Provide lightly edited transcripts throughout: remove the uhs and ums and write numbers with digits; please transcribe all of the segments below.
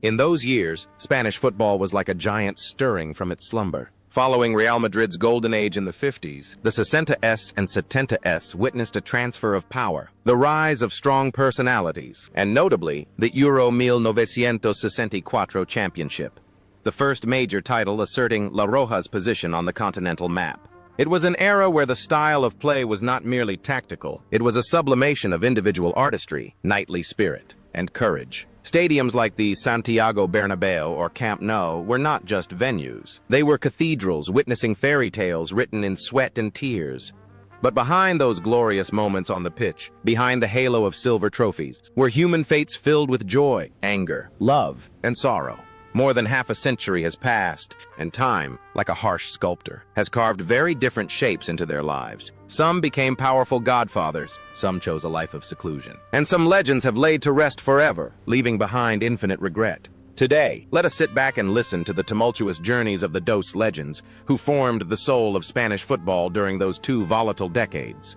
In those years, Spanish football was like a giant stirring from its slumber. Following Real Madrid's golden age in the 50s, the 60s and 70s witnessed a transfer of power, the rise of strong personalities, and notably, the Euro 1964 championship, the first major title asserting La Roja's position on the continental map. It was an era where the style of play was not merely tactical, it was a sublimation of individual artistry, knightly spirit, and courage. Stadiums like the Santiago Bernabéu or Camp Nou were not just venues. They were cathedrals witnessing fairy tales written in sweat and tears. But behind those glorious moments on the pitch, behind the halo of silver trophies, were human fates filled with joy, anger, love, and sorrow. More than half a century has passed, and time, like a harsh sculptor, has carved very different shapes into their lives. Some became powerful godfathers, some chose a life of seclusion, and some legends have laid to rest forever, leaving behind infinite regret. Today, let us sit back and listen to the tumultuous journeys of the Dos legends who formed the soul of Spanish football during those two volatile decades.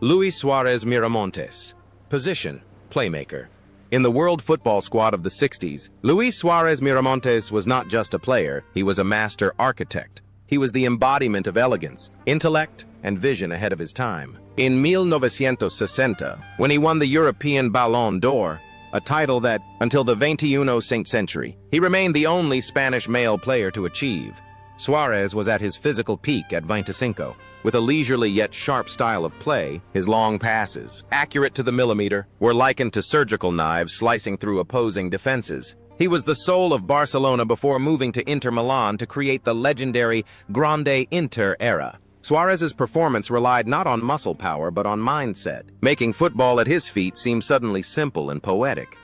Luis Suárez Miramontes. Position: playmaker. In the World Football Squad of the 60s, Luis Suárez Miramontes was not just a player, he was a master architect. He was the embodiment of elegance, intellect, and vision ahead of his time. In 1960, when he won the European Ballon d'Or, a title that, until the 21st century, he remained the only Spanish male player to achieve, Suárez was at his physical peak at 25. With a leisurely yet sharp style of play, his long passes, accurate to the millimeter, were likened to surgical knives slicing through opposing defenses. He was the soul of Barcelona before moving to Inter Milan to create the legendary Grande Inter era. Suárez's performance relied not on muscle power but on mindset, making football at his feet seem suddenly simple and poetic.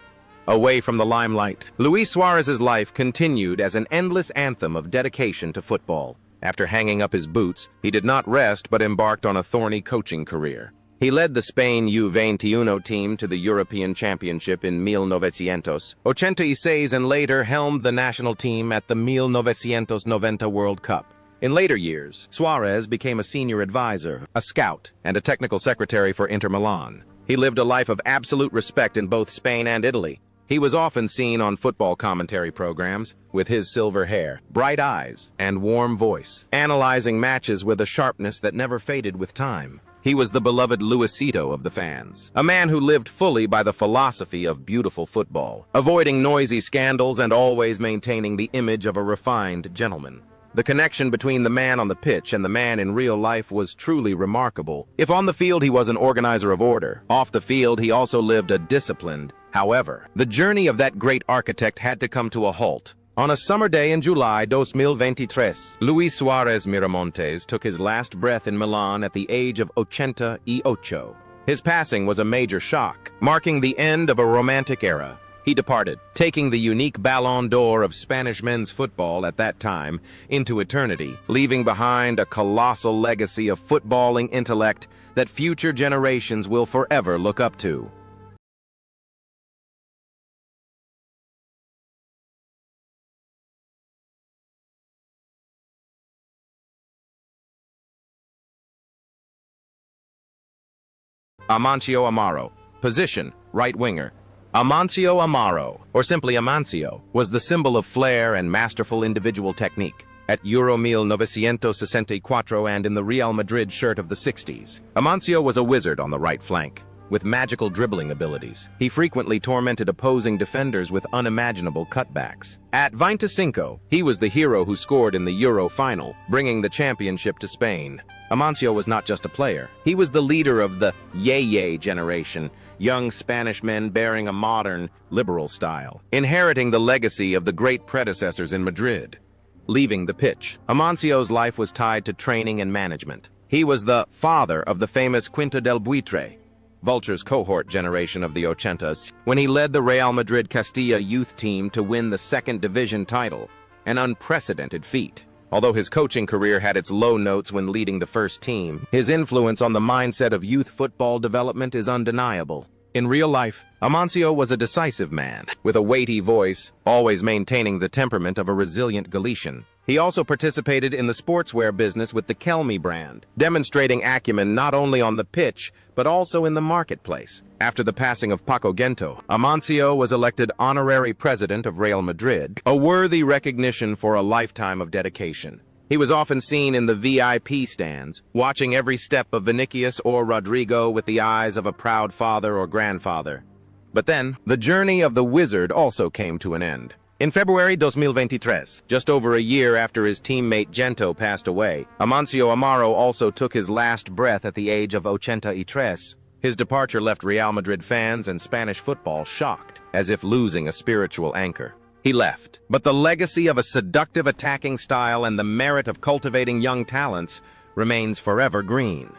Away from the limelight, Luis Suárez's life continued as an endless anthem of dedication to football. After hanging up his boots, he did not rest but embarked on a thorny coaching career. He led the Spain U21 team to the European Championship in 1986 and later helmed the national team at the 1990 World Cup. In later years, Suárez became a senior advisor, a scout, and a technical secretary for Inter Milan. He lived a life of absolute respect in both Spain and Italy. He was often seen on football commentary programs, with his silver hair, bright eyes, and warm voice, analyzing matches with a sharpness that never faded with time. He was the beloved Luisito of the fans, a man who lived fully by the philosophy of beautiful football, avoiding noisy scandals and always maintaining the image of a refined gentleman. The connection between the man on the pitch and the man in real life was truly remarkable. If on the field he was an organizer of order, off the field he also lived a disciplined. However, the journey of that great architect had to come to a halt. On a summer day in July 2023, Luis Suárez Miramontes took his last breath in Milan at the age of 88. His passing was a major shock, marking the end of a romantic era. He departed, taking the unique Ballon d'Or of Spanish men's football at that time into eternity, leaving behind a colossal legacy of footballing intellect that future generations will forever look up to. Amancio Amaro. Position: right winger. Amancio Amaro, or simply Amancio, was the symbol of flair and masterful individual technique. At Euro 1964 and in the Real Madrid shirt of the 60s, Amancio was a wizard on the right flank. With magical dribbling abilities, he frequently tormented opposing defenders with unimaginable cutbacks. At 25, he was the hero who scored in the Euro final, bringing the championship to Spain. Amancio was not just a player. He was the leader of the Yeye generation, young Spanish men bearing a modern, liberal style, inheriting the legacy of the great predecessors in Madrid. Leaving the pitch, Amancio's life was tied to training and management. He was the father of the famous Quinta del Buitre, Vulture's cohort generation of the ochentas, when he led the Real Madrid Castilla youth team to win the second division title, an unprecedented feat. Although his coaching career had its low notes when leading the first team, his influence on the mindset of youth football development is undeniable. In real life, Amancio was a decisive man, with a weighty voice, always maintaining the temperament of a resilient Galician. He also participated in the sportswear business with the Kelme brand, demonstrating acumen not only on the pitch, but also in the marketplace. After the passing of Paco Gento, Amancio was elected honorary president of Real Madrid, a worthy recognition for a lifetime of dedication. He was often seen in the VIP stands, watching every step of Vinicius or Rodrigo with the eyes of a proud father or grandfather. But then, the journey of the wizard also came to an end. In February 2023, just over a year after his teammate Gento passed away, Amancio Amaro also took his last breath at the age of 83. His departure left Real Madrid fans and Spanish football shocked, as if losing a spiritual anchor. He left, but the legacy of a seductive attacking style and the merit of cultivating young talents remains forever green.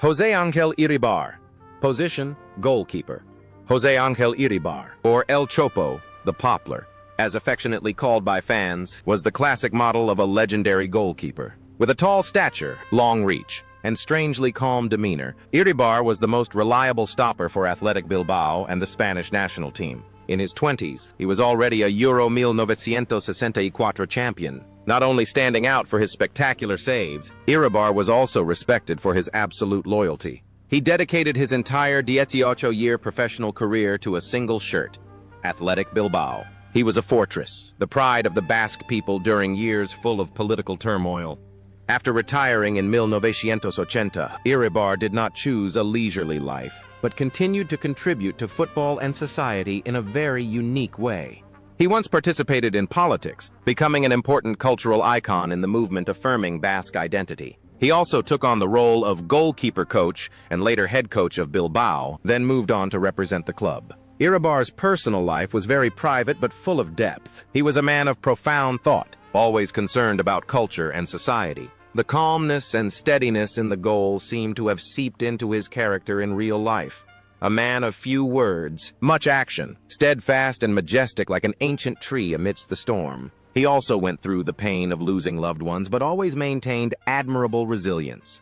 José Ángel Iribar. Position, goalkeeper. José Ángel Iribar, or El Chopo, the Poplar, as affectionately called by fans, was the classic model of a legendary goalkeeper. With a tall stature, long reach, and strangely calm demeanor, Iribar was the most reliable stopper for Athletic Bilbao and the Spanish national team. In his 20s, he was already a Euro 1964 champion. Not only standing out for his spectacular saves, Iribar was also respected for his absolute loyalty. He dedicated his entire 18-year professional career to a single shirt, Athletic Bilbao. He was a fortress, the pride of the Basque people during years full of political turmoil. After retiring in 1980, Iribar did not choose a leisurely life, but continued to contribute to football and society in a very unique way. He once participated in politics, becoming an important cultural icon in the movement affirming Basque identity. He also took on the role of goalkeeper coach and later head coach of Bilbao, then moved on to represent the club. Iribar's personal life was very private but full of depth. He was a man of profound thought, always concerned about culture and society. The calmness and steadiness in the goal seemed to have seeped into his character in real life. A man of few words, much action, steadfast and majestic like an ancient tree amidst the storm. He also went through the pain of losing loved ones, but always maintained admirable resilience.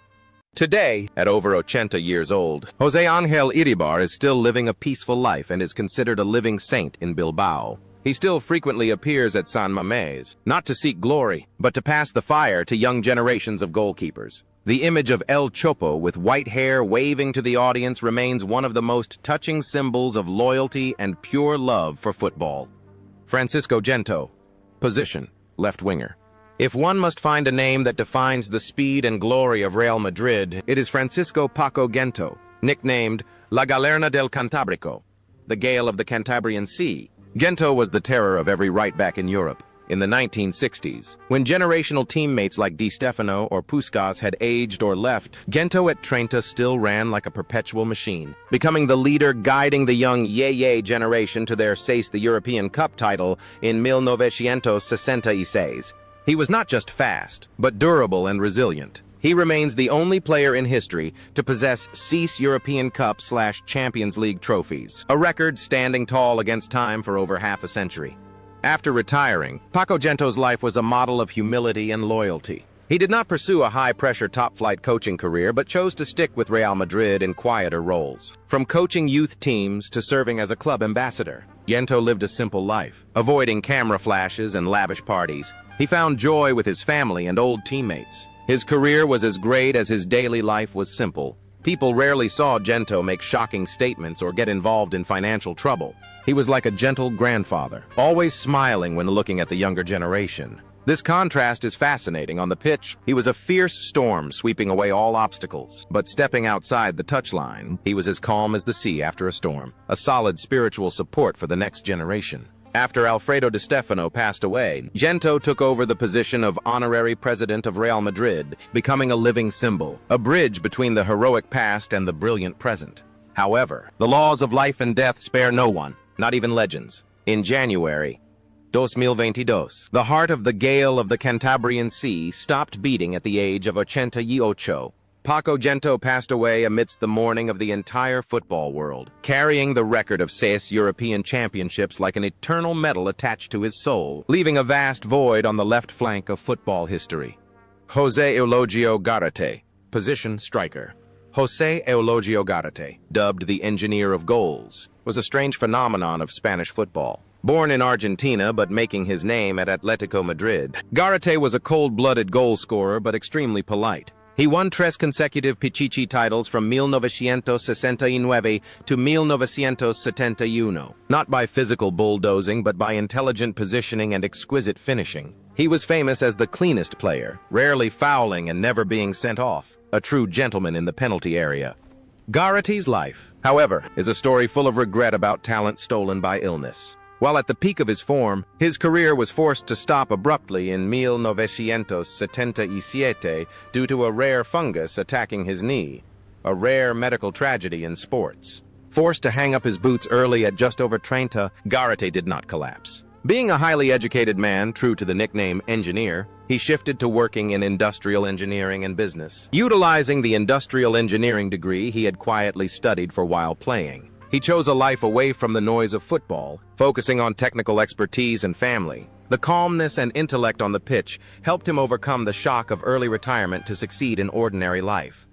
Today, at over 80 years old, José Ángel Iribar is still living a peaceful life and is considered a living saint in Bilbao. He still frequently appears at San Mamés, not to seek glory, but to pass the fire to young generations of goalkeepers. The image of El Chopo with white hair waving to the audience remains one of the most touching symbols of loyalty and pure love for football. Francisco Gento. Position, left winger. If one must find a name that defines the speed and glory of Real Madrid, it is Francisco Paco Gento, nicknamed La Galerna del Cantábrico, the Gale of the Cantabrian Sea. Gento was the terror of every right-back in Europe. In the 1960s, when generational teammates like Di Stefano or Puskás had aged or left, Gento at Trenta still ran like a perpetual machine, becoming the leader guiding the young Yeye generation to their the European Cup title in 1966. He was not just fast, but durable and resilient. He remains the only player in history to possess 6 European Cup/Champions League trophies, a record standing tall against time for over half a century. After retiring, Paco Gento's life was a model of humility and loyalty. He did not pursue a high-pressure top-flight coaching career, but chose to stick with Real Madrid in quieter roles. From coaching youth teams to serving as a club ambassador, Gento lived a simple life, avoiding camera flashes and lavish parties. He found joy with his family and old teammates. His career was as great as his daily life was simple. People rarely saw Gento make shocking statements or get involved in financial trouble. He was like a gentle grandfather, always smiling when looking at the younger generation. This contrast is fascinating. On the pitch, he was a fierce storm sweeping away all obstacles. But stepping outside the touchline, he was as calm as the sea after a storm, a solid spiritual support for the next generation. After Alfredo Di Stefano passed away, Gento took over the position of honorary president of Real Madrid, becoming a living symbol, a bridge between the heroic past and the brilliant present. However, the laws of life and death spare no one, not even legends. In January 2022, the heart of the Gale of the Cantabrian Sea stopped beating at the age of 88. Paco Gento passed away amidst the mourning of the entire football world, carrying the record of 6 European championships like an eternal medal attached to his soul, leaving a vast void on the left flank of football history. José Eulogio Garate. Position, striker. José Eulogio Garate, dubbed the Engineer of Goals, was a strange phenomenon of Spanish football. Born in Argentina but making his name at Atletico Madrid, Garate was a cold-blooded goal scorer but extremely polite. He won 3 consecutive Pichichi titles from 1969 to 1971, not by physical bulldozing but by intelligent positioning and exquisite finishing. He was famous as the cleanest player, rarely fouling and never being sent off, a true gentleman in the penalty area. Garate's life, however, is a story full of regret about talent stolen by illness. While at the peak of his form, his career was forced to stop abruptly in 1977 due to a rare fungus attacking his knee, a rare medical tragedy in sports. Forced to hang up his boots early at just over 30, Garate did not collapse. Being a highly educated man, true to the nickname engineer, he shifted to working in industrial engineering and business. Utilizing the industrial engineering degree he had quietly studied for while playing, he chose a life away from the noise of football, focusing on technical expertise and family. The calmness and intellect on the pitch helped him overcome the shock of early retirement to succeed in ordinary life.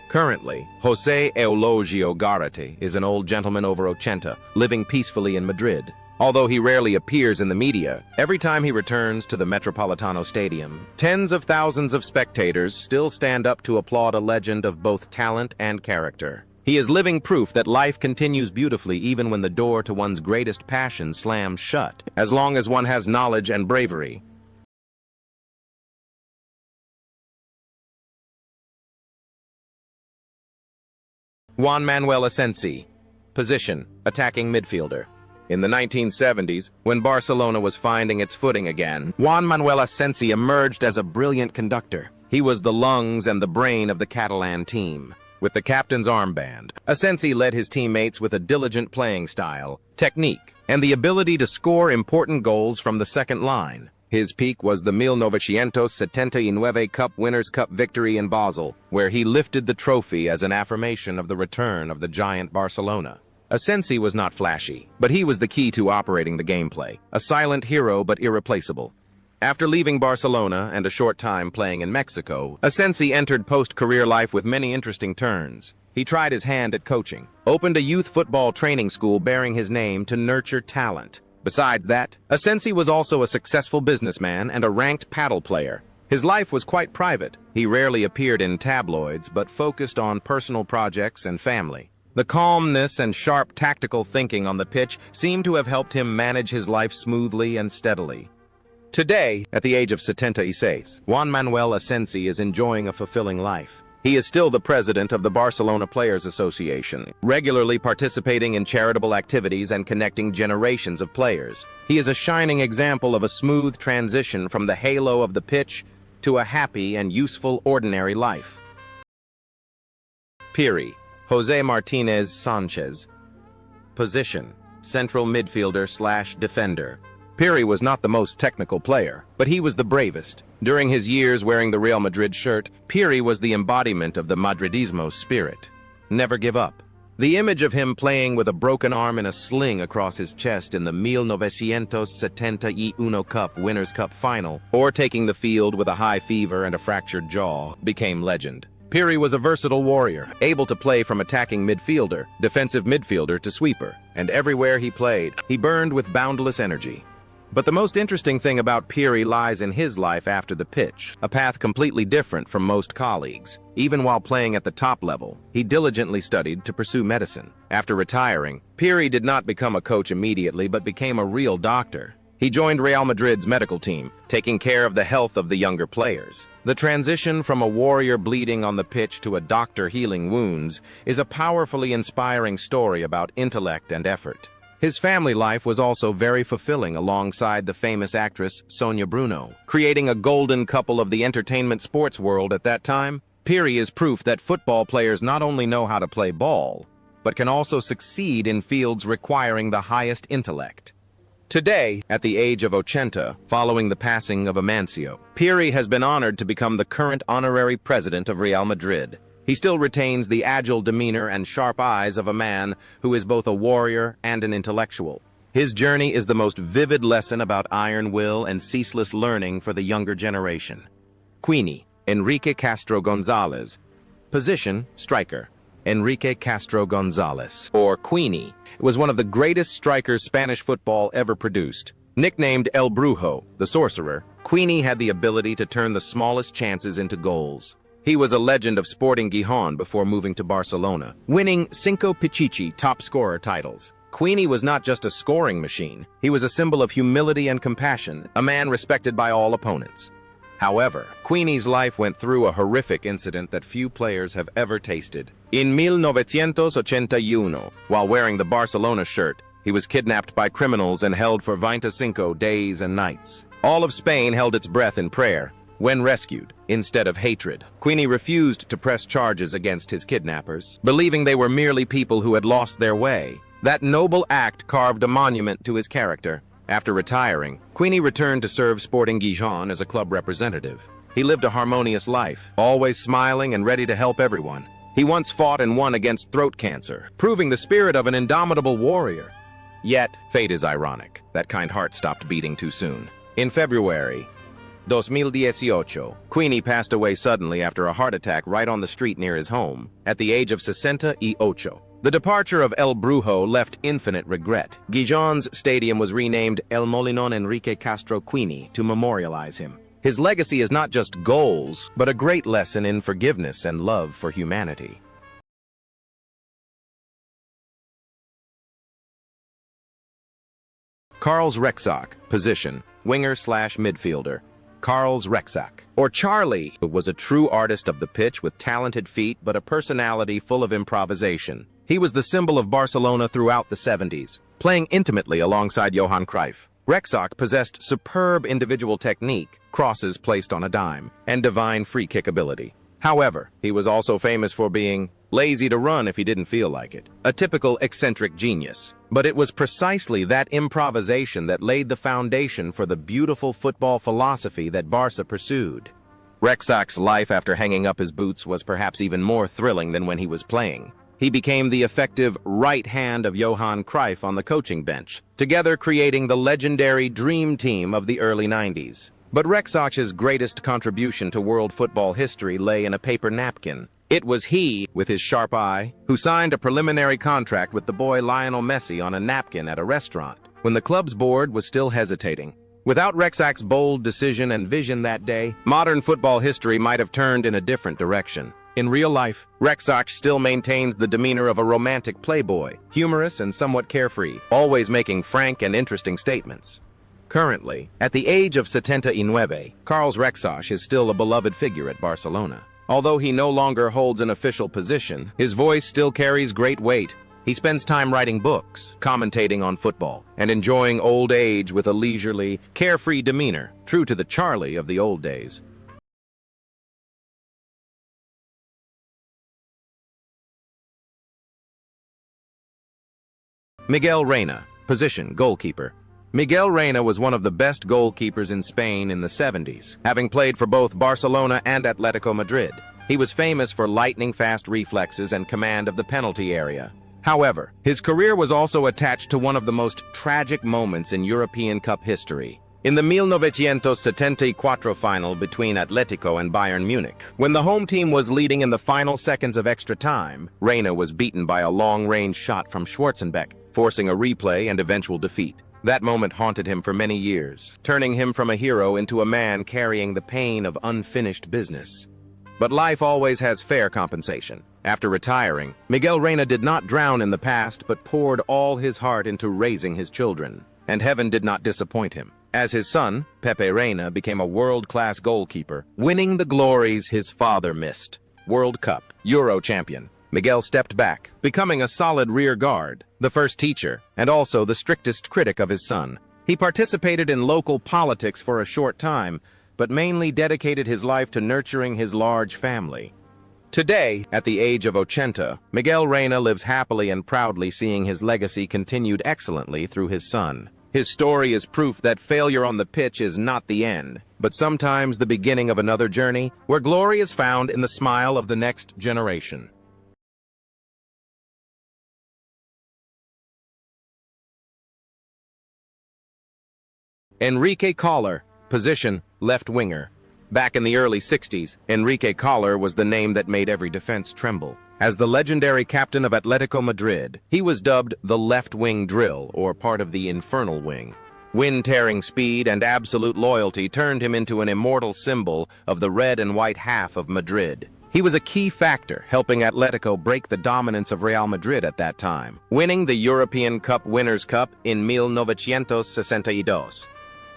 Currently, José Eulogio Garate is an old gentleman over 80, living peacefully in Madrid. Although he rarely appears in the media, every time he returns to the Metropolitano Stadium, tens of thousands of spectators still stand up to applaud a legend of both talent and character. He is living proof that life continues beautifully even when the door to one's greatest passion slams shut, as long as one has knowledge and bravery. Juan Manuel Asensi. Position: attacking midfielder. In the 1970s, when Barcelona was finding its footing again, Juan Manuel Asensi emerged as a brilliant conductor. He was the lungs and the brain of the Catalan team. With the captain's armband, Asensi led his teammates with a diligent playing style, technique, and the ability to score important goals from the second line. His peak was the 1979 Cup Winners' Cup victory in Basel, where he lifted the trophy as an affirmation of the return of the giant Barcelona. Asensi was not flashy, but he was the key to operating the gameplay, a silent hero but irreplaceable. After leaving Barcelona and a short time playing in Mexico, Asensi entered post-career life with many interesting turns. He tried his hand at coaching, opened a youth football training school bearing his name to nurture talent. Besides that, Asensi was also a successful businessman and a ranked paddle player. His life was quite private. He rarely appeared in tabloids but focused on personal projects and family. The calmness and sharp tactical thinking on the pitch seemed to have helped him manage his life smoothly and steadily. Today, at the age of 76, Juan Manuel Asensi is enjoying a fulfilling life. He is still the president of the Barcelona Players Association, regularly participating in charitable activities and connecting generations of players. He is a shining example of a smooth transition from the halo of the pitch to a happy and useful ordinary life. Piri. Jose Martinez Sanchez. Position: central midfielder/defender. Piri was not the most technical player, but he was the bravest. During his years wearing the Real Madrid shirt, Piri was the embodiment of the Madridismo spirit. Never give up. The image of him playing with a broken arm in a sling across his chest in the 1971 Cup Winners' Cup final, or taking the field with a high fever and a fractured jaw, became legend. Piri was a versatile warrior, able to play from attacking midfielder, defensive midfielder to sweeper, and everywhere he played, he burned with boundless energy. But the most interesting thing about Piri lies in his life after the pitch, a path completely different from most colleagues. Even while playing at the top level, he diligently studied to pursue medicine. After retiring, Piri did not become a coach immediately but became a real doctor. He joined Real Madrid's medical team, taking care of the health of the younger players. The transition from a warrior bleeding on the pitch to a doctor healing wounds is a powerfully inspiring story about intellect and effort. His family life was also very fulfilling alongside the famous actress Sonia Bruno, creating a golden couple of the entertainment sports world at that time. Piri is proof that football players not only know how to play ball, but can also succeed in fields requiring the highest intellect. Today, at the age of 80, following the passing of Amancio, Piri has been honored to become the current honorary president of Real Madrid. He still retains the agile demeanor and sharp eyes of a man who is both a warrior and an intellectual. His journey is the most vivid lesson about iron will and ceaseless learning for the younger generation. Queenie. Enrique Castro Gonzalez. Position: striker. Enrique Castro Gonzalez, or Queenie, was one of the greatest strikers Spanish football ever produced. Nicknamed El Brujo, the sorcerer, Queenie had the ability to turn the smallest chances into goals. He was a legend of Sporting Gijón before moving to Barcelona, winning Cinco Pichichi top scorer titles. Queenie was not just a scoring machine, he was a symbol of humility and compassion, a man respected by all opponents. However, Queenie's life went through a horrific incident that few players have ever tasted. In 1981, while wearing the Barcelona shirt, he was kidnapped by criminals and held for 25 days and nights. All of Spain held its breath in prayer. When rescued, instead of hatred, Queenie refused to press charges against his kidnappers, believing they were merely people who had lost their way. That noble act carved a monument to his character. After retiring, Queenie returned to serve Sporting Gijón as a club representative. He lived a harmonious life, always smiling and ready to help everyone. He once fought and won against throat cancer, proving the spirit of an indomitable warrior. Yet, fate is ironic. That kind heart stopped beating too soon. In February 2018, Queenie passed away suddenly after a heart attack right on the street near his home, at the age of 68. The departure of El Brujo left infinite regret. Gijón's stadium was renamed El Molinón Enrique Castro Queenie to memorialize him. His legacy is not just goals, but a great lesson in forgiveness and love for humanity. Carls Rexach, position, winger/midfielder. Carls Rexach, or Charlie, was a true artist of the pitch with talented feet but a personality full of improvisation. He was the symbol of Barcelona throughout the 70s, playing intimately alongside Johan Cruyff. Rexach possessed superb individual technique, crosses placed on a dime, and divine free kick ability. However, he was also famous for being lazy to run if he didn't feel like it, a typical eccentric genius. But it was precisely that improvisation that laid the foundation for the beautiful football philosophy that Barca pursued. Rexach's life after hanging up his boots was perhaps even more thrilling than when he was playing. He became the effective right hand of Johan Cruyff on the coaching bench, together creating the legendary dream team of the early 90s. But Rexach's greatest contribution to world football history lay in a paper napkin. It was he, with his sharp eye, who signed a preliminary contract with the boy Lionel Messi on a napkin at a restaurant, when the club's board was still hesitating. Without Rexach's bold decision and vision that day, modern football history might have turned in a different direction. In real life, Rexach still maintains the demeanor of a romantic playboy, humorous and somewhat carefree, always making frank and interesting statements. Currently, at the age of 79, Carls Rexach is still a beloved figure at Barcelona. Although he no longer holds an official position, his voice still carries great weight. He spends time writing books, commentating on football, and enjoying old age with a leisurely, carefree demeanor, true to the Charlie of the old days. Miguel Reina, position, goalkeeper. Miguel Reina was one of the best goalkeepers in Spain in the 70s, having played for both Barcelona and Atletico Madrid. He was famous for lightning-fast reflexes and command of the penalty area. However, his career was also attached to one of the most tragic moments in European Cup history. In the 1974 final between Atletico and Bayern Munich, when the home team was leading in the final seconds of extra time, Reina was beaten by a long-range shot from Schwarzenbeck, forcing a replay and eventual defeat. That moment haunted him for many years, turning him from a hero into a man carrying the pain of unfinished business. But life always has fair compensation. After retiring, Miguel Reina did not drown in the past but poured all his heart into raising his children. And heaven did not disappoint him, as his son, Pepe Reina, became a world-class goalkeeper, winning the glories his father missed. World Cup, Euro champion. Miguel stepped back, becoming a solid rear guard, the first teacher, and also the strictest critic of his son. He participated in local politics for a short time, but mainly dedicated his life to nurturing his large family. Today, at the age of 80, Miguel Reina lives happily and proudly, seeing his legacy continued excellently through his son. His story is proof that failure on the pitch is not the end, but sometimes the beginning of another journey where glory is found in the smile of the next generation. Enrique Collar, position, left winger. Back in the early 60s, Enrique Collar was the name that made every defense tremble. As the legendary captain of Atletico Madrid, he was dubbed the left-wing drill, or part of the infernal wing. Wind-tearing speed and absolute loyalty turned him into an immortal symbol of the red and white half of Madrid. He was a key factor, helping Atletico break the dominance of Real Madrid at that time, winning the European Cup Winners' Cup in 1962.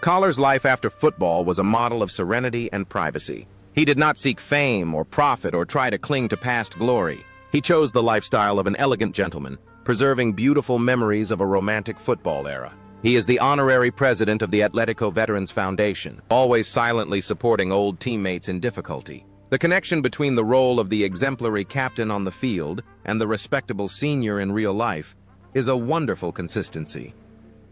Collar's life after football was a model of serenity and privacy. He did not seek fame or profit or try to cling to past glory. He chose the lifestyle of an elegant gentleman, preserving beautiful memories of a romantic football era. He is the honorary president of the Atletico Veterans Foundation, always silently supporting old teammates in difficulty. The connection between the role of the exemplary captain on the field and the respectable senior in real life is a wonderful consistency.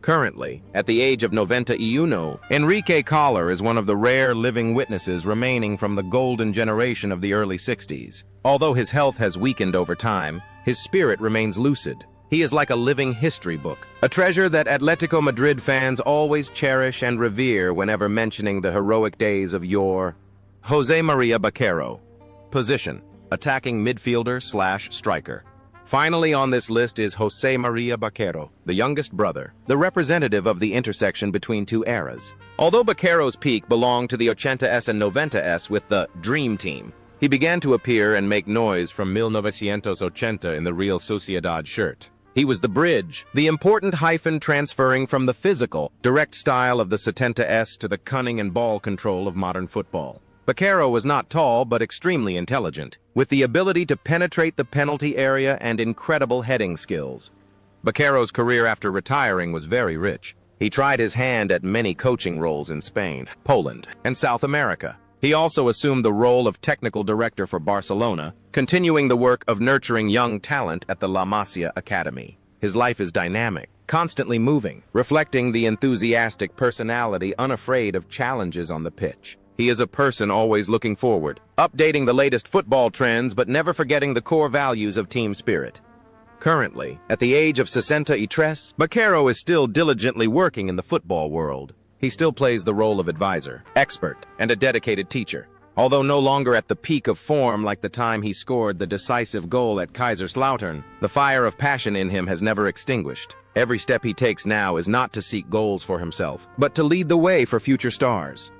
Currently, at the age of 91, Enrique Collar is one of the rare living witnesses remaining from the golden generation of the early 60s. Although his health has weakened over time, his spirit remains lucid. He is like a living history book, a treasure that Atletico Madrid fans always cherish and revere whenever mentioning the heroic days of yore. José María Baquero. Position: attacking midfielder/striker. Finally on this list is José María Baquero, the youngest brother, the representative of the intersection between two eras. Although Baquero's peak belonged to the 80s and 90s with the Dream Team, he began to appear and make noise from 1980 in the Real Sociedad shirt. He was the bridge, the important hyphen transferring from the physical, direct style of the 70s to the cunning and ball control of modern football. Baquero was not tall but extremely intelligent, with the ability to penetrate the penalty area and incredible heading skills. Baquero's career after retiring was very rich. He tried his hand at many coaching roles in Spain, Poland, and South America. He also assumed the role of technical director for Barcelona, continuing the work of nurturing young talent at the La Masia Academy. His life is dynamic, constantly moving, reflecting the enthusiastic personality unafraid of challenges on the pitch. He is a person always looking forward, updating the latest football trends but never forgetting the core values of team spirit. Currently, at the age of 63, Baquero is still diligently working in the football world. He still plays the role of advisor, expert, and a dedicated teacher. Although no longer at the peak of form like the time he scored the decisive goal at Kaiserslautern, the fire of passion in him has never extinguished. Every step he takes now is not to seek goals for himself, but to lead the way for future stars.